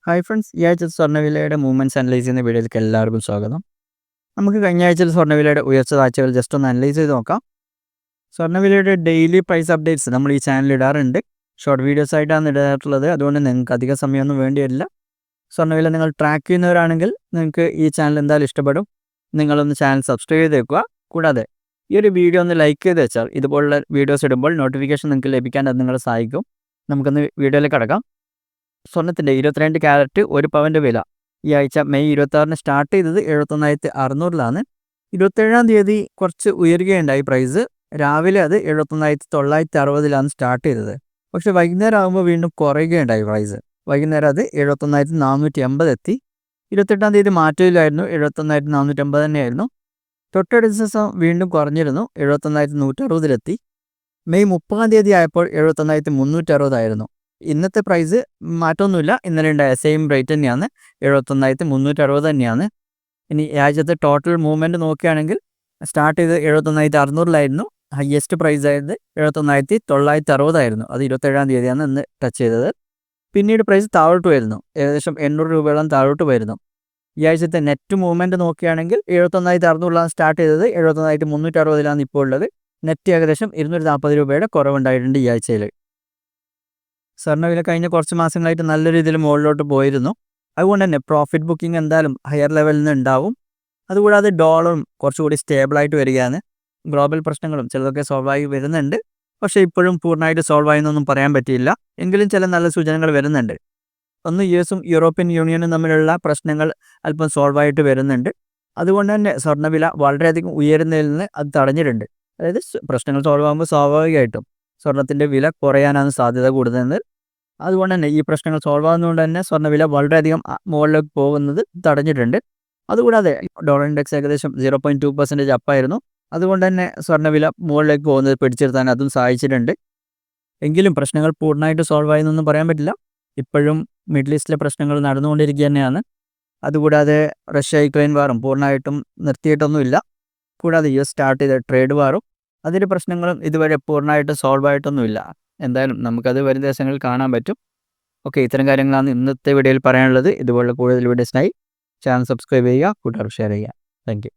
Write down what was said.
Hi friends, ഈ ആഴ്ച സ്വർണ്ണവിലയുടെ movements analyse ചെയ്യുന്ന വീഡിയോയിലേക്ക് എല്ലാവർക്കും സ്വാഗതം. നമുക്ക് കഴിഞ്ഞ ആഴ്ചയിൽ സ്വർണ്ണവിലയുടെ ഉയർച്ച താഴ്ചകൾ ജസ്റ്റ് ഒന്ന് അനലൈസ് ചെയ്ത് നോക്കാം. സ്വർണ്ണവിലയുടെ ഡെയിലി പ്രൈസ് അപ്ഡേറ്റ്സ് നമ്മൾ ഈ ചാനലിൽ ഇടാറുണ്ട്. ഷോർട്ട് വീഡിയോസ് ആയിട്ടാണ് ഇടാറുള്ളത്. അതുകൊണ്ട് നിങ്ങൾക്ക് അധിക സമയമൊന്നും വേണ്ടി വരില്ല. സ്വർണ്ണവില നിങ്ങൾ ട്രാക്ക് ചെയ്യുന്നവരാണെങ്കിൽ നിങ്ങൾക്ക് ഈ ചാനൽ എന്തായാലും ഇഷ്ടപ്പെടും. നിങ്ങളൊന്ന് ചാനൽ സബ്സ്ക്രൈബ് ചെയ്ത് വെക്കുക. കൂടാതെ ഈ ഒരു വീഡിയോ ഒന്ന് ലൈക്ക് ചെയ്ത് വെച്ചാൽ ഇതുപോലുള്ള വീഡിയോസ് ഇടുമ്പോൾ നോട്ടിഫിക്കേഷൻ നിങ്ങൾക്ക് ലഭിക്കാൻ അത് നിങ്ങളെ സഹായിക്കും. നമുക്കൊന്ന് വീഡിയോയിലേക്ക് കടക്കാം. സ്വർണ്ണത്തിൻ്റെ 22 ക്യാരറ്റ് ഒരു പവൻ്റെ വില ഈ ആഴ്ച മെയ് 26 സ്റ്റാർട്ട് ചെയ്തത് 71,600 27-ാം തീയതി കുറച്ച് ഉയരുകയുണ്ടായി പ്രൈസ്. രാവിലെ അത് 71,960 സ്റ്റാർട്ട് ചെയ്തത്. പക്ഷെ വൈകുന്നേരം ആകുമ്പോൾ വീണ്ടും കുറയുകയുണ്ടായി പ്രൈസ്. വൈകുന്നേരം അത് 71,480 എത്തി. 28-ാം തീയതി മാറ്റമില്ലായിരുന്നു, 71,480 തന്നെയായിരുന്നു. തൊട്ടടുത്ത ദിവസം വീണ്ടും കുറഞ്ഞിരുന്നു, 71,160 മെയ് 30-ാം തീയതി ആയപ്പോൾ 71,360 ആയിരുന്നു. ഇന്നത്തെ പ്രൈസ് മാറ്റമൊന്നുമില്ല, ഇന്നലെ ഉണ്ടായ സെയിം റേറ്റ് തന്നെയാണ്, 71,360 തന്നെയാണ്. ഇനി ആഴ്ചത്തെ ടോട്ടൽ മൂവ്മെൻറ്റ് നോക്കുകയാണെങ്കിൽ സ്റ്റാർട്ട് ചെയ്ത് 71,600 ഹയസ്റ്റ് പ്രൈസ് ആയത് 71,960 അത് 27-ാം തീയതിയാണ് ഇന്ന് ടച്ച് ചെയ്തത്. പിന്നീട് പ്രൈസ് താഴോട്ട് വരുന്നു, ഏകദേശം 800 രൂപയോളം താഴോട്ട് വരുന്നു. ഈ ആഴ്ചത്തെ നെറ്റ് മൂവ്മെൻറ്റ് നോക്കുകയാണെങ്കിൽ 71,600 സ്റ്റാർട്ട് ചെയ്തത്, 71,360 ഇപ്പോൾ ഉള്ളത്. നെറ്റ് ഏകദേശം 240 രൂപയുടെ കുറവുണ്ടായിട്ടുണ്ട് ഈ ആഴ്ചയിൽ. സ്വർണ്ണവില കഴിഞ്ഞ കുറച്ച് മാസങ്ങളായിട്ട് നല്ല രീതിയിൽ മുകളിലോട്ട് പോയിരുന്നു. അതുകൊണ്ട് തന്നെ പ്രോഫിറ്റ് ബുക്കിംഗ് എന്തായാലും ഹയർ ലെവലിൽ നിന്ന് ഉണ്ടാവും. അതുകൂടാതെ ഡോളറും കുറച്ചുകൂടി സ്റ്റേബിളായിട്ട് വരികയാണ്. ഗ്ലോബൽ പ്രശ്നങ്ങളും ചിലതൊക്കെ സോൾവ് ആയി വരുന്നുണ്ട്. പക്ഷേ ഇപ്പോഴും പൂർണ്ണമായിട്ട് സോൾവ് ആയെന്നൊന്നും പറയാൻ പറ്റിയില്ല. എങ്കിലും ചില നല്ല സൂചനകൾ വരുന്നുണ്ട്. ഒന്ന്, യുഎസും യൂറോപ്യൻ യൂണിയനും തമ്മിലുള്ള പ്രശ്നങ്ങൾ അല്പം സോൾവ് ആയിട്ട് വരുന്നുണ്ട്. അതുകൊണ്ട് തന്നെ സ്വർണ്ണവില വളരെയധികം ഉയരുന്നതിൽ നിന്ന് അത് തടഞ്ഞിട്ടുണ്ട്. അതായത് പ്രശ്നങ്ങൾ സോൾവ് ആകുമ്പോൾ സ്വാഭാവികമായിട്ടും സ്വർണ്ണത്തിൻ്റെ വില കുറയാനാണ് സാധ്യത കൂടുതൽ. അതുകൊണ്ട് തന്നെ ഈ പ്രശ്നങ്ങൾ സോൾവ് ആകുന്നതുകൊണ്ട് തന്നെ സ്വർണ്ണവില വളരെയധികം മുകളിലേക്ക് പോകുന്നത് തടഞ്ഞിട്ടുണ്ട്. അതുകൂടാതെ ഡോളർ ഇൻഡെക്സ് ഏകദേശം 0.2% അപ്പായിരുന്നു. അതുകൊണ്ട് തന്നെ സ്വർണ്ണവില മുകളിലേക്ക് പോകുന്നത് പിടിച്ചിരുത്താൻ അതും സഹായിച്ചിട്ടുണ്ട്. എങ്കിലും പ്രശ്നങ്ങൾ പൂർണ്ണമായിട്ട് സോൾവ് ആയെന്നൊന്നും പറയാൻ പറ്റില്ല. ഇപ്പോഴും മിഡിൽ ഈസ്റ്റിലെ പ്രശ്നങ്ങൾ നടന്നുകൊണ്ടിരിക്കുക തന്നെയാണ്. അതുകൂടാതെ റഷ്യ യുക്രൈൻ വാറും പൂർണ്ണമായിട്ടും നിർത്തിയിട്ടൊന്നുമില്ല. കൂടാതെ US സ്റ്റാർട്ട് ചെയ്ത ട്രേഡ് വാറും അതിൻ്റെ പ്രശ്നങ്ങളും ഇതുവരെ പൂർണ്ണമായിട്ട് സോൾവ് ആയിട്ടൊന്നുമില്ല. എന്തായാലും നമുക്കത് വരും ദിവസങ്ങളിൽ കാണാൻ പറ്റും. ഓക്കെ, ഇത്തരം കാര്യങ്ങളാണ് ഇന്നത്തെ വീഡിയോയിൽ പറയാനുള്ളത്. ഇതുപോലുള്ള കൂടുതൽ വീഡിയോസിനായി ചാനൽ സബ്സ്ക്രൈബ് ചെയ്യുക, കൂട്ടുകാർക്ക് ഷെയർ ചെയ്യുക. Thank you.